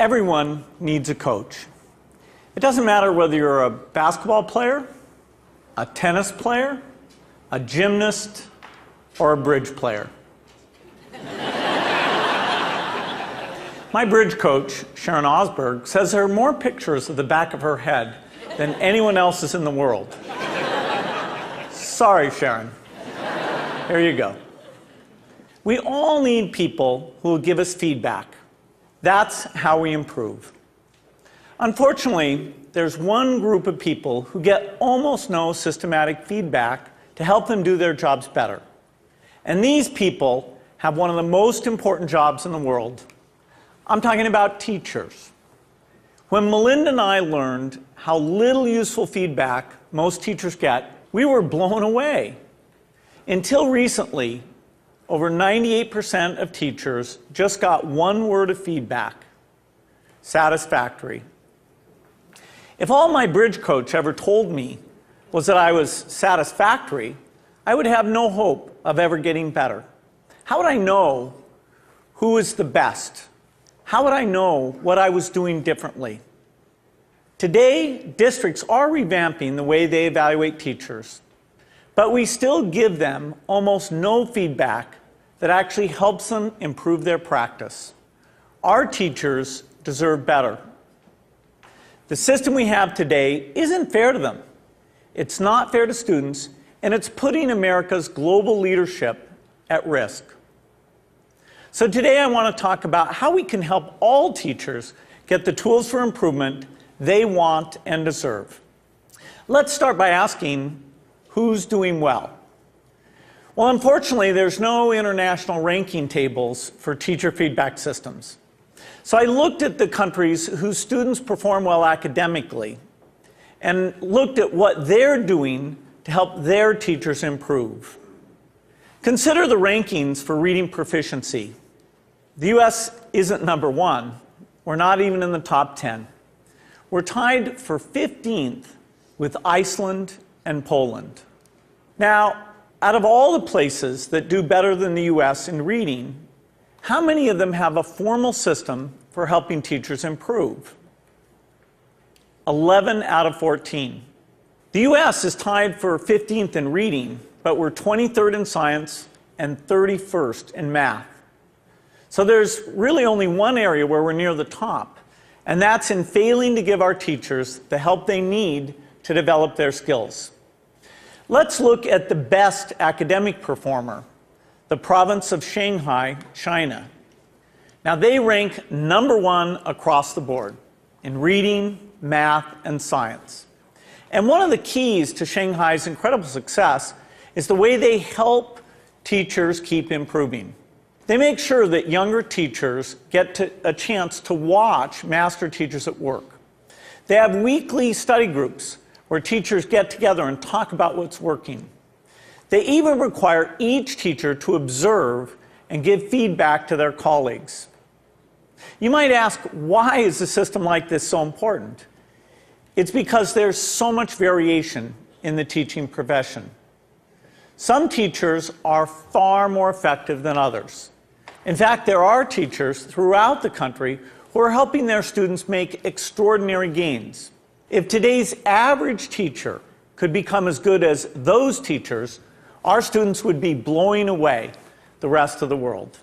Everyone needs a coach. It doesn't matter whether you're a basketball player, a tennis player, a gymnast, or a bridge player. My bridge coach, Sharon Osberg, says there are more pictures of the back of her head than anyone else's in the world. Sorry, Sharon. Here you go. We all need people who will give us feedback. That's how we improve. Unfortunately, there's one group of people who get almost no systematic feedback to help them do their jobs better. And these people have one of the most important jobs in the world. I'm talking about teachers. When Melinda and I learned how little useful feedback most teachers get, we were blown away. Until recently, over 98% of teachers just got one word of feedback: satisfactory. If all my bridge coach ever told me was that I was satisfactory, I would have no hope of ever getting better. How would I know who was the best? How would I know what I was doing differently? Today, districts are revamping the way they evaluate teachers, but we still give them almost no feedback that actually helps them improve their practice. Our teachers deserve better. The system we have today isn't fair to them. It's not fair to students, and it's putting America's global leadership at risk. So today I want to talk about how we can help all teachers get the tools for improvement they want and deserve. Let's start by asking, who's doing well? Well, unfortunately, there's no international ranking tables for teacher feedback systems. So I looked at the countries whose students perform well academically and looked at what they're doing to help their teachers improve. Consider the rankings for reading proficiency. The US isn't number one. We're not even in the top 10. We're tied for 15th with Iceland and Poland. Now, out of all the places that do better than the US in reading, how many of them have a formal system for helping teachers improve? 11 out of 14. The US is tied for 15th in reading, but we're 23rd in science and 31st in math. So there's really only one area where we're near the top, and that's in failing to give our teachers the help they need to develop their skills. Let's look at the best academic performer, the province of Shanghai, China. Now, they rank number one across the board in reading, math, and science. And one of the keys to Shanghai's incredible success is the way they help teachers keep improving. They make sure that younger teachers get a chance to watch master teachers at work. They have weekly study groups where teachers get together and talk about what's working. They even require each teacher to observe and give feedback to their colleagues. You might ask, why is a system like this so important? It's because there's so much variation in the teaching profession. Some teachers are far more effective than others. In fact, there are teachers throughout the country who are helping their students make extraordinary gains. If today's average teacher could become as good as those teachers, our students would be blowing away the rest of the world.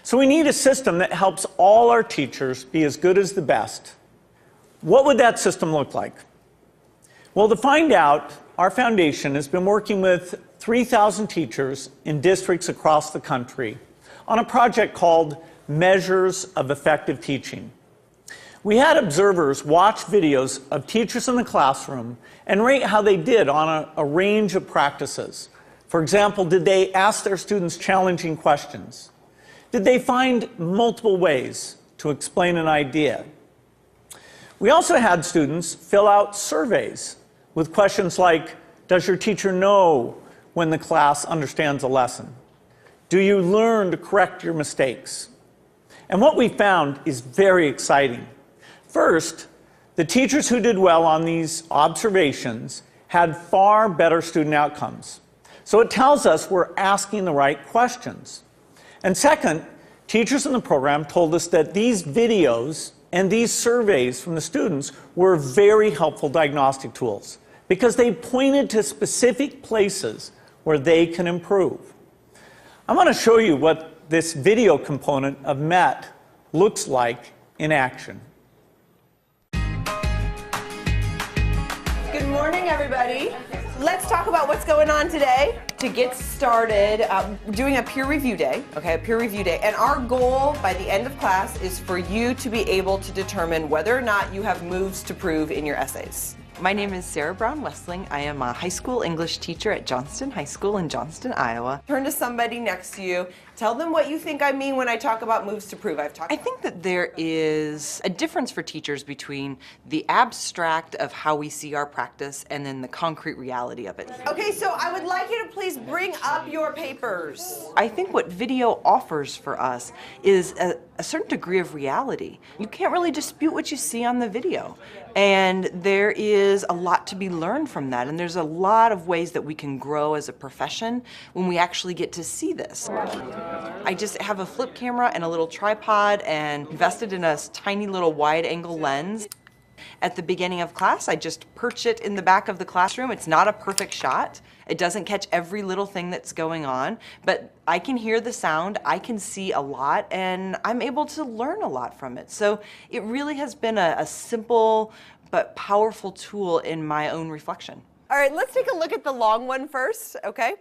So we need a system that helps all our teachers be as good as the best. What would that system look like? Well, to find out, our foundation has been working with 3,000 teachers in districts across the country on a project called Measures of Effective Teaching. We had observers watch videos of teachers in the classroom and rate how they did on a range of practices. For example, did they ask their students challenging questions? Did they find multiple ways to explain an idea? We also had students fill out surveys with questions like, does your teacher know when the class understands a lesson? Do you learn to correct your mistakes? And what we found is very exciting. First, the teachers who did well on these observations had far better student outcomes. So it tells us we're asking the right questions. And second, teachers in the program told us that these videos And these surveys from the students were very helpful diagnostic tools because they pointed to specific places where they can improve. I'm going to show you what this video component of MET looks like in action. Good morning, everybody. Let's talk about what's going on today. To get started, we're doing a peer review day, okay, a peer review day. And our goal by the end of class is for you to be able to determine whether or not you have moves to prove in your essays. My name is Sarah Brown-Westling. I am a high school English teacher at Johnston High School in Johnston, Iowa. Turn to somebody next to you. Tell them what you think I mean when I talk about moves to prove. I think that there is a difference for teachers between the abstract of how we see our practice and then the concrete reality of it. Okay, so I would like you to please bring up your papers. I think what video offers for us is a certain degree of reality. You can't really dispute what you see on the video. And there is a lot to be learned from that. And there's a lot of ways that we can grow as a profession when we actually get to see this. I just have a flip camera and a little tripod and invested in a tiny little wide angle lens. At the beginning of class, I just perch it in the back of the classroom. It's not a perfect shot. It doesn't catch every little thing that's going on, but I can hear the sound, I can see a lot, and I'm able to learn a lot from it. So it really has been a simple but powerful tool in my own reflection. All right, let's take a look at the long one first, okay?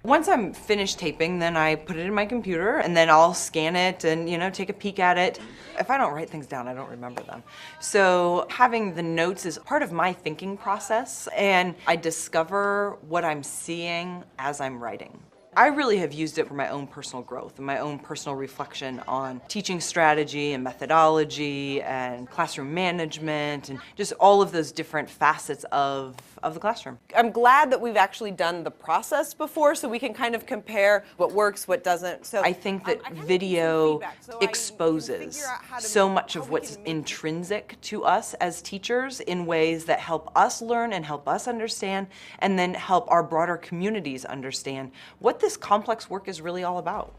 Once I'm finished taping, then I put it in my computer and then I'll scan it and, take a peek at it. If I don't write things down, I don't remember them. So having the notes is part of my thinking process, and I discover what I'm seeing as I'm writing. I really have used it for my own personal growth and my own personal reflection on teaching strategy and methodology and classroom management and just all of those different facets of the classroom. I'm glad that we've actually done the process before so we can kind of compare what works, what doesn't. So I think that video exposes so much of what's intrinsic to us as teachers in ways that help us learn and help us understand, and then help our broader communities understand what this complex work is really all about.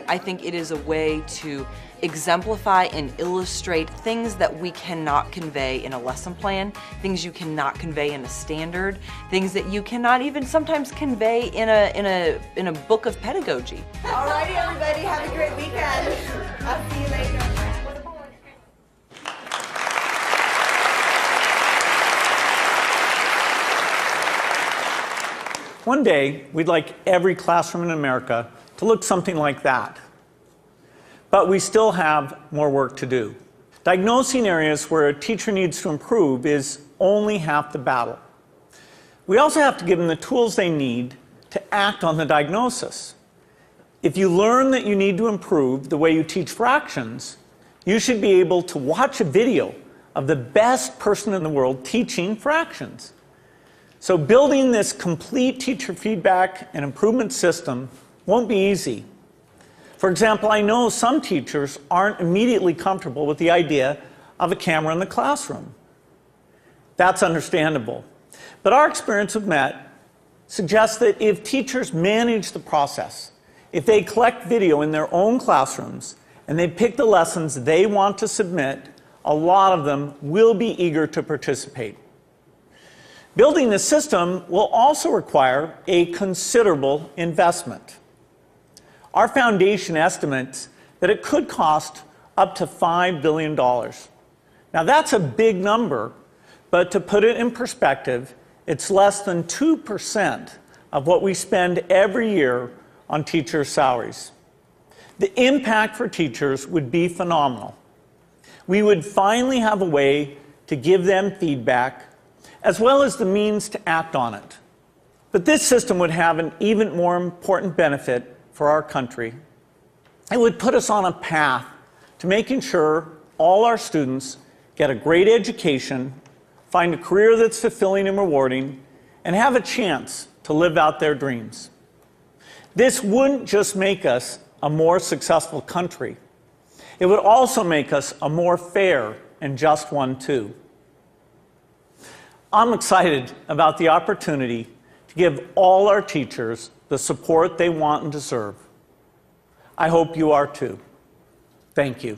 I think it is a way to exemplify and illustrate things that we cannot convey in a lesson plan, things you cannot convey in a standard, things that you cannot even sometimes convey in a book of pedagogy. All righty, everybody, have a great weekend. I'll see you later. One day, we'd like every classroom in America to look something like that. But we still have more work to do. Diagnosing areas where a teacher needs to improve is only half the battle. We also have to give them the tools they need to act on the diagnosis. If you learn that you need to improve the way you teach fractions, you should be able to watch a video of the best person in the world teaching fractions. So building this complete teacher feedback and improvement system won't be easy. For example, I know some teachers aren't immediately comfortable with the idea of a camera in the classroom. That's understandable. But our experience with MET suggests that if teachers manage the process, if they collect video in their own classrooms and they pick the lessons they want to submit, a lot of them will be eager to participate. Building the system will also require a considerable investment. Our foundation estimates that it could cost up to $5 billion. Now that's a big number, but to put it in perspective, it's less than 2% of what we spend every year on teachers' salaries. The impact for teachers would be phenomenal. We would finally have a way to give them feedback, as well as the means to act on it. But this system would have an even more important benefit for our country. It would put us on a path to making sure all our students get a great education, find a career that's fulfilling and rewarding, and have a chance to live out their dreams. This wouldn't just make us a more successful country. It would also make us a more fair and just one too. I'm excited about the opportunity to give all our teachers the support they want and deserve. I hope you are too. Thank you.